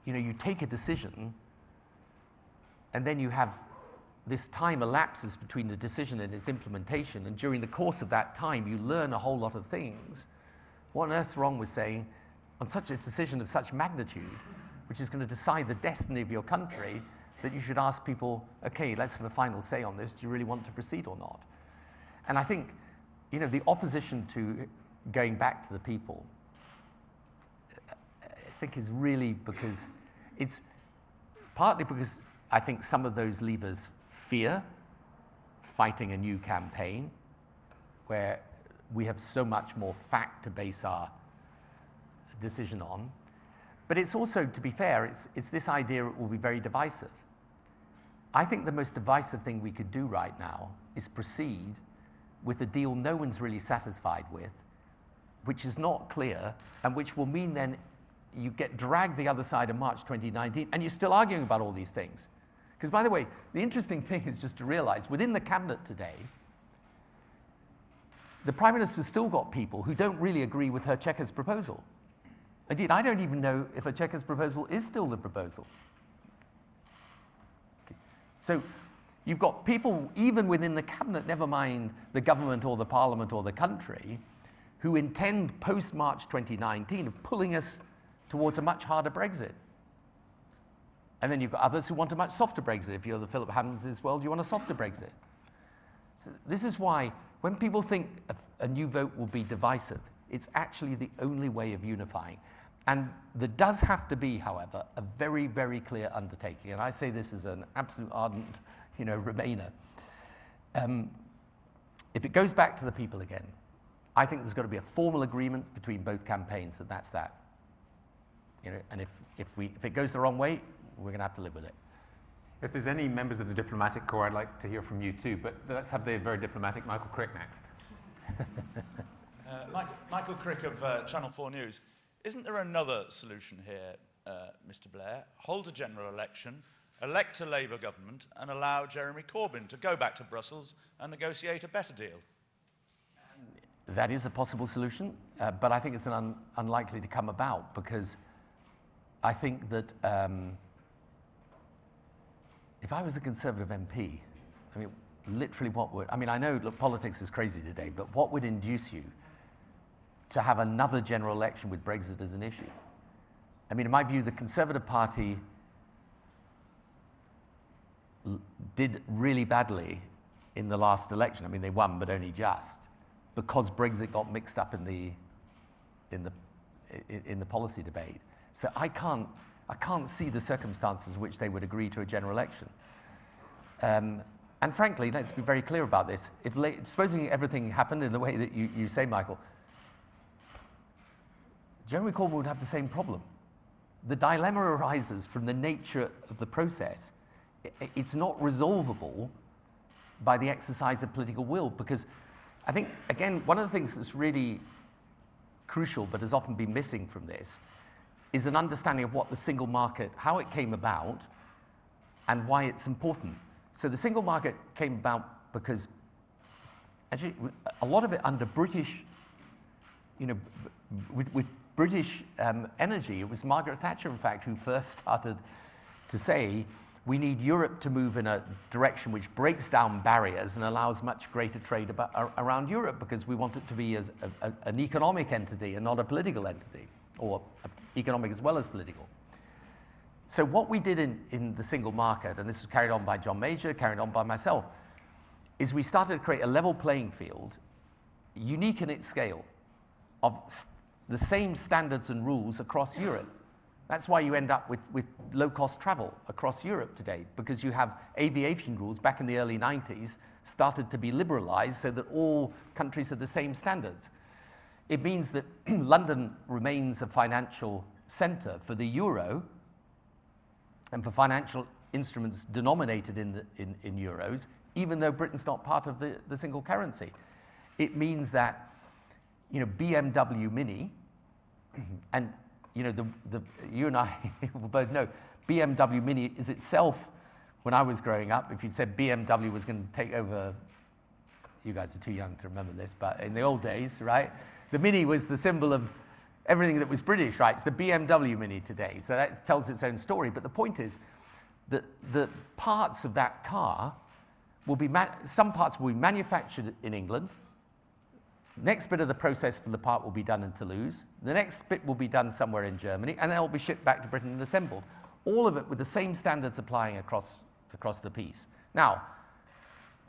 you know, you take a decision and then you have this time elapses between the decision and its implementation, and during the course of that time you learn a whole lot of things. What on earth's wrong with saying, on such a decision of such magnitude, which is going to decide the destiny of your country, that you should ask people, okay, let's have a final say on this, do you really want to proceed or not? And I think, you know, the opposition to going back to the people, I think is really because it's partly because I think some of those leavers fear fighting a new campaign where we have so much more fact to base our decision on. But it's also, to be fair, it's this idea it will be very divisive. I think the most divisive thing we could do right now is proceed with a deal no one's really satisfied with, which is not clear, and which will mean then you get dragged the other side of March 2019, and you're still arguing about all these things. Because, by the way, the interesting thing is just to realize, within the cabinet today, the Prime Minister's still got people who don't really agree with her Chequers proposal. Indeed, I don't even know if a Chequers proposal is still the proposal. Okay. So you've got people, even within the cabinet, never mind the government or the parliament or the country, who intend post-March 2019 of pulling us towards a much harder Brexit. And then you've got others who want a much softer Brexit. If you're the Philip Hammonds, well, do you want a softer Brexit? So this is why when people think a new vote will be divisive, it's actually the only way of unifying. And there does have to be, however, a very, very clear undertaking. And I say this as an absolute ardent, Remainer. If it goes back to the people again, I think there's got to be a formal agreement between both campaigns that that's that. And if it goes the wrong way, we're going to have to live with it. If there's any members of the diplomatic corps, I'd like to hear from you too, but let's have the very diplomatic Michael Crick next. Michael Crick of Channel 4 News. Isn't there another solution here, Mr. Blair? Hold a general election, elect a Labour government, and allow Jeremy Corbyn to go back to Brussels and negotiate a better deal? That is a possible solution, but I think it's unlikely to come about, because I think that if I was a Conservative MP, I mean, literally what would, I know, look, politics is crazy today, but what would induce you to have another general election with Brexit as an issue? In my view, the Conservative Party did really badly in the last election. They won, but only just, because Brexit got mixed up in the policy debate. So I can't see the circumstances in which they would agree to a general election. And frankly, let's be very clear about this. Supposing everything happened in the way that you say, Michael, Jeremy Corbyn would have the same problem. The dilemma arises from the nature of the process. It's not resolvable by the exercise of political will, because I think, again, one of the things that's really crucial but has often been missing from this is an understanding of what the single market, how it came about, and why it's important. So the single market came about because, actually, a lot of it under British, with British energy. It was Margaret Thatcher, in fact, who first started to say, we need Europe to move in a direction which breaks down barriers and allows much greater trade around Europe, because we want it to be as an economic entity and not a political entity, or economic as well as political. So what we did in the single market, and this was carried on by John Major, carried on by myself, is we started to create a level playing field, unique in its scale, of the same standards and rules across Europe. That's why you end up with low-cost travel across Europe today, because you have aviation rules back in the early 90s started to be liberalized so that all countries have the same standards. It means that London remains a financial center for the euro and for financial instruments denominated in euros, even though Britain's not part of the single currency. It means that, BMW Mini, and you and I will both know, BMW Mini is itself, when I was growing up, if you'd said BMW was going to take over, you guys are too young to remember this, but in the old days, right? The Mini was the symbol of everything that was British, right? It's the BMW Mini today. So that tells its own story. But the point is that the parts of that car will be, some parts will be manufactured in England. Next bit of the process for the part will be done in Toulouse. The next bit will be done somewhere in Germany, and then it will be shipped back to Britain and assembled. All of it with the same standards applying across the piece. Now,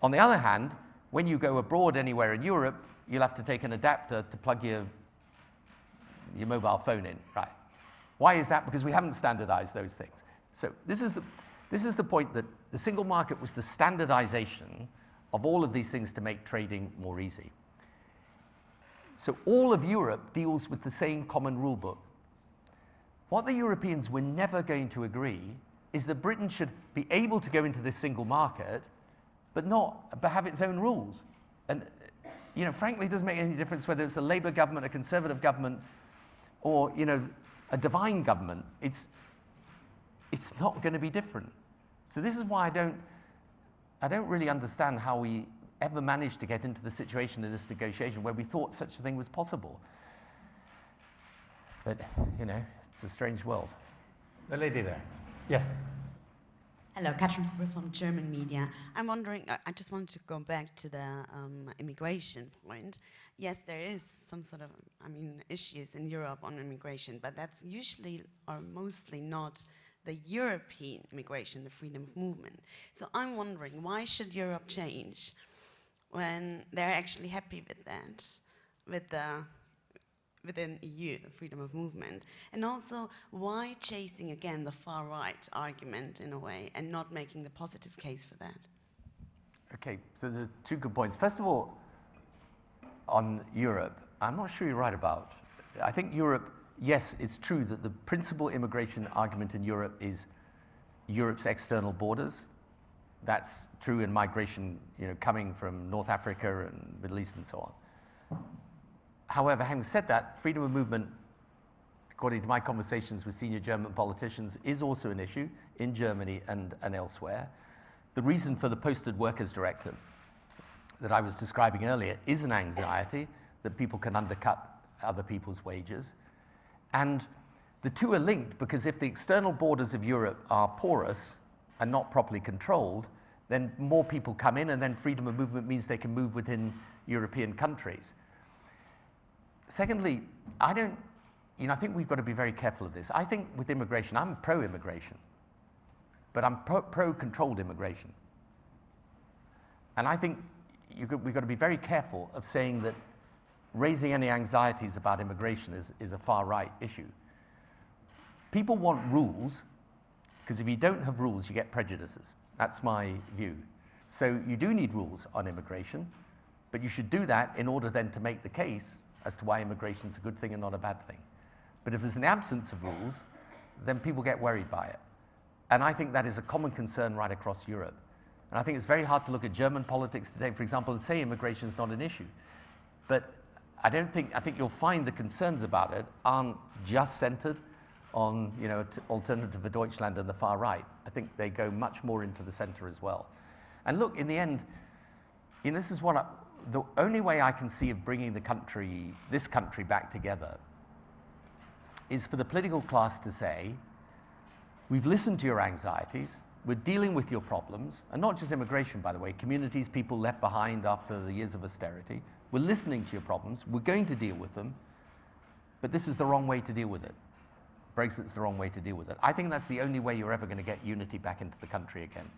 on the other hand, when you go abroad anywhere in Europe, you'll have to take an adapter to plug your mobile phone in, right? Why is that? Because we haven't standardized those things. So this is the point, that the single market was the standardization of all of these things to make trading more easy. So all of Europe deals with the same common rule book. What the Europeans were never going to agree is that Britain should be able to go into this single market, but have its own rules. And, you know, frankly, it doesn't make any difference whether it's a Labour government, a Conservative government, or, you know, a divine government. It's not going to be different. So this is why I don't really understand how we ever managed to get into the situation in this negotiation where we thought such a thing was possible. But, you know, it's a strange world. The lady there. Yes. Hello, Katrin from German media. I'm wondering, I just wanted to go back to the immigration point. Yes, there is some sort of, issues in Europe on immigration, but that's usually or mostly not the European immigration, the freedom of movement. So I'm wondering, why should Europe change when they're actually happy with that, within EU, the freedom of movement? And also, why chasing again the far right argument in a way and not making the positive case for that? Okay, so there's two good points. First of all, on Europe, I'm not sure you're right about. I think Europe, yes, it's true that the principal immigration argument in Europe is Europe's external borders. That's true in migration, you know, coming from North Africa and Middle East and so on. However, having said that, freedom of movement, according to my conversations with senior German politicians, is also an issue in Germany and elsewhere. The reason for the Posted Workers Directive that I was describing earlier is an anxiety that people can undercut other people's wages. And the two are linked because if the external borders of Europe are porous and not properly controlled, then more people come in, and then freedom of movement means they can move within European countries. Secondly, I think we've got to be very careful of this. I think with immigration, I'm pro-immigration, but I'm pro-controlled immigration. And I think we've got to be very careful of saying that raising any anxieties about immigration is a far-right issue. People want rules, because if you don't have rules, you get prejudices. That's my view. So you do need rules on immigration, but you should do that in order then to make the case as to why immigration is a good thing and not a bad thing. But if there's an absence of rules, then people get worried by it. And I think that is a common concern right across Europe. And I think it's very hard to look at German politics today, for example, and say immigration is not an issue. But I think you'll find the concerns about it aren't just centered on, you know, Alternative for Deutschland and the far right. I think they go much more into the center as well. And look, in the end, you know, this is the only way I can see of bringing this country back together is for the political class to say, we've listened to your anxieties, we're dealing with your problems, and not just immigration, by the way, communities, people left behind after the years of austerity. We're listening to your problems, we're going to deal with them, but this is the wrong way to deal with it. Brexit's the wrong way to deal with it. I think that's the only way you're ever going to get unity back into the country again.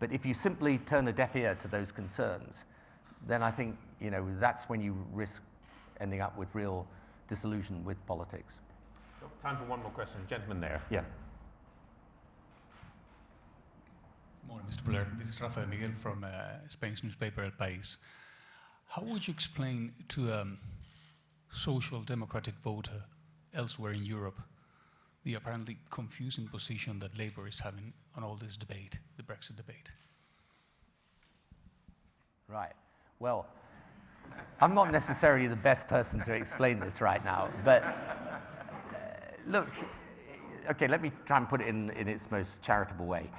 But if you simply turn a deaf ear to those concerns, then I think, you know, that's when you risk ending up with real disillusion with politics. So, time for one more question. Gentleman there. Yeah. Good morning, Mr. Blair. This is Rafael Miguel from Spain's newspaper El País. How would you explain to a social democratic voter elsewhere in Europe the apparently confusing position that Labour is having on all this debate, the Brexit debate? Right. Well, I'm not necessarily the best person to explain this right now, but look, okay, let me try and put it in its most charitable way.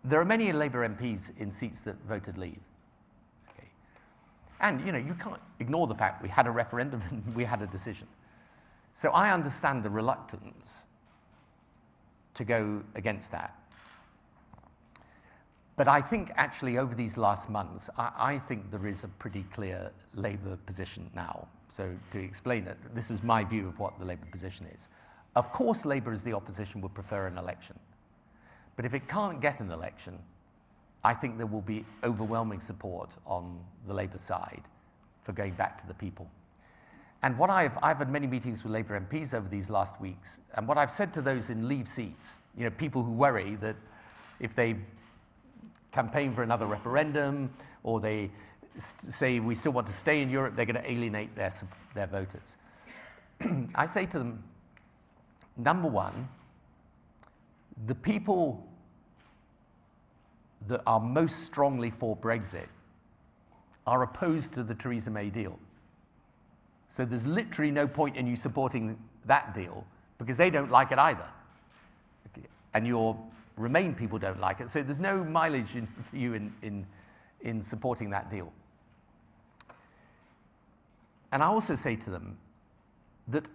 There are many Labour MPs in seats that voted leave. Okay. And, you know, you can't ignore the fact we had a referendum and we had a decision. So I understand the reluctance to go against that. But I think actually over these last months, I think there is a pretty clear Labour position now. So to explain it, this is my view of what the Labour position is. Of course, Labour as the opposition would prefer an election. But if it can't get an election, I think there will be overwhelming support on the Labour side for going back to the people. And what I've had many meetings with Labour MPs over these last weeks, and what I've said to those in leave seats, you know, people who worry that if they campaign for another referendum or they say we still want to stay in Europe, they're going to alienate their voters. I say to them, number one, the people that are most strongly for Brexit are opposed to the Theresa May deal. So there's literally no point in you supporting that deal because they don't like it either. Okay. And your Remain people don't like it. So there's no mileage for you in supporting that deal. And I also say to them that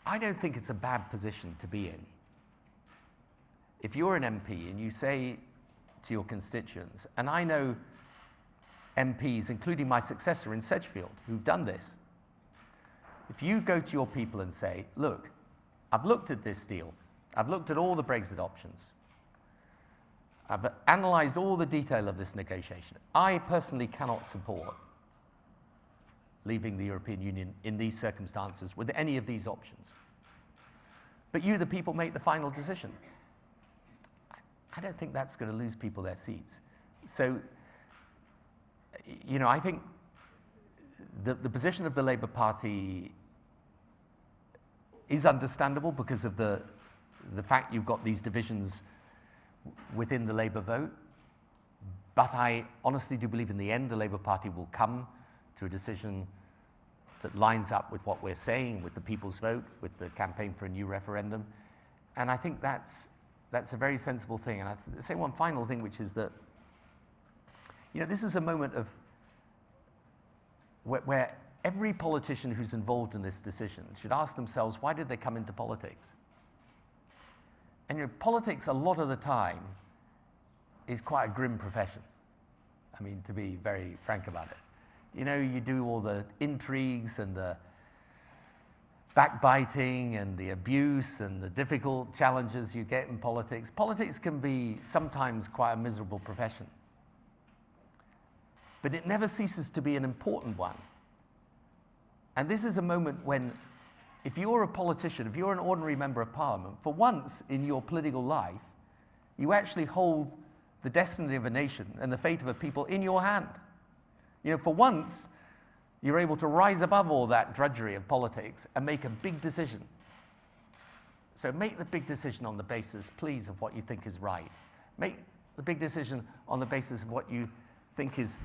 I don't think it's a bad position to be in. If you're an MP and you say to your constituents, and I know MPs, including my successor in Sedgefield, who've done this. If you go to your people and say, look, I've looked at this deal. I've looked at all the Brexit options. I've analysed all the detail of this negotiation. I personally cannot support leaving the European Union in these circumstances with any of these options. But you, the people, make the final decision. I don't think that's going to lose people their seats. So, you know, I think the position of the Labour Party is understandable because of the fact you've got these divisions within the Labour vote. But I honestly do believe in the end the Labour Party will come to a decision that lines up with what we're saying, with the people's vote, with the campaign for a new referendum. And I think that's a very sensible thing. And I'll say one final thing, which is that, you know, this is a moment of where every politician who's involved in this decision should ask themselves, why did they come into politics? And you know, politics a lot of the time is quite a grim profession. I mean, to be very frank about it. You know, you do all the intrigues and the backbiting and the abuse and the difficult challenges you get in politics. Politics can be sometimes quite a miserable profession. But it never ceases to be an important one. And this is a moment when, if you're a politician, if you're an ordinary member of parliament, for once in your political life, you actually hold the destiny of a nation and the fate of a people in your hand. You know, for once, you're able to rise above all that drudgery of politics and make a big decision. So make the big decision on the basis, please, of what you think is right. Make the big decision on the basis of what you think is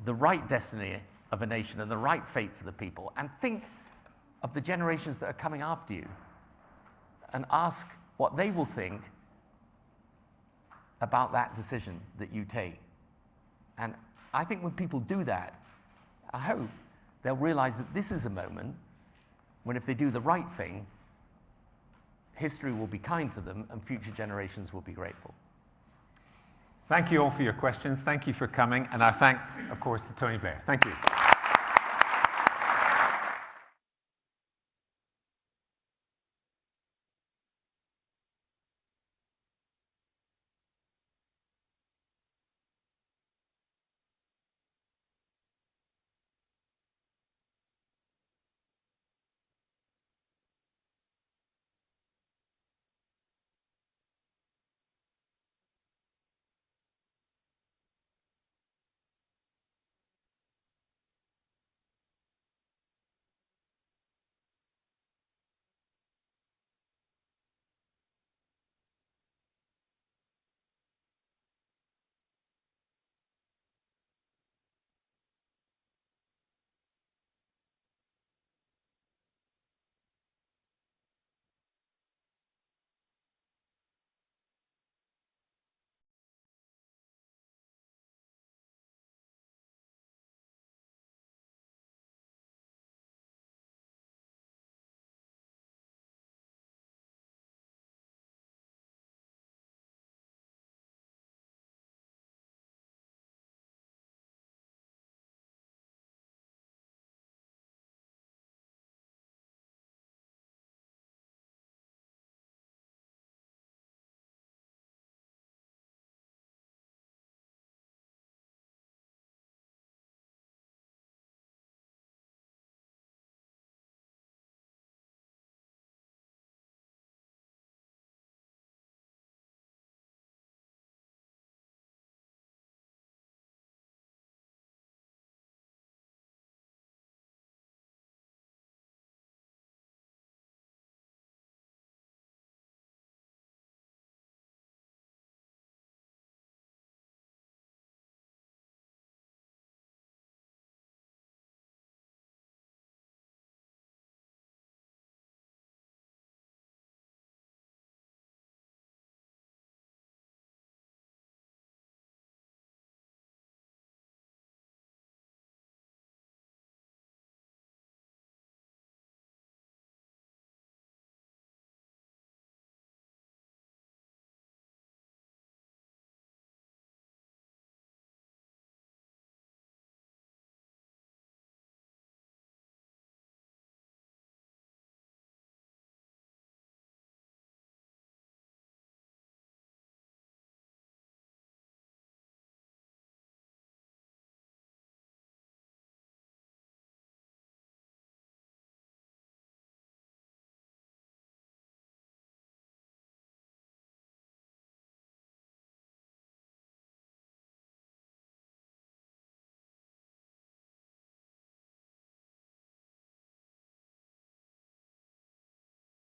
the right destiny of a nation and the right fate for the people. And think of the generations that are coming after you and ask what they will think about that decision that you take. And I think when people do that, I hope they'll realize that this is a moment when if they do the right thing, history will be kind to them and future generations will be grateful. Thank you all for your questions. Thank you for coming. And our thanks, of course, to Tony Blair. Thank you.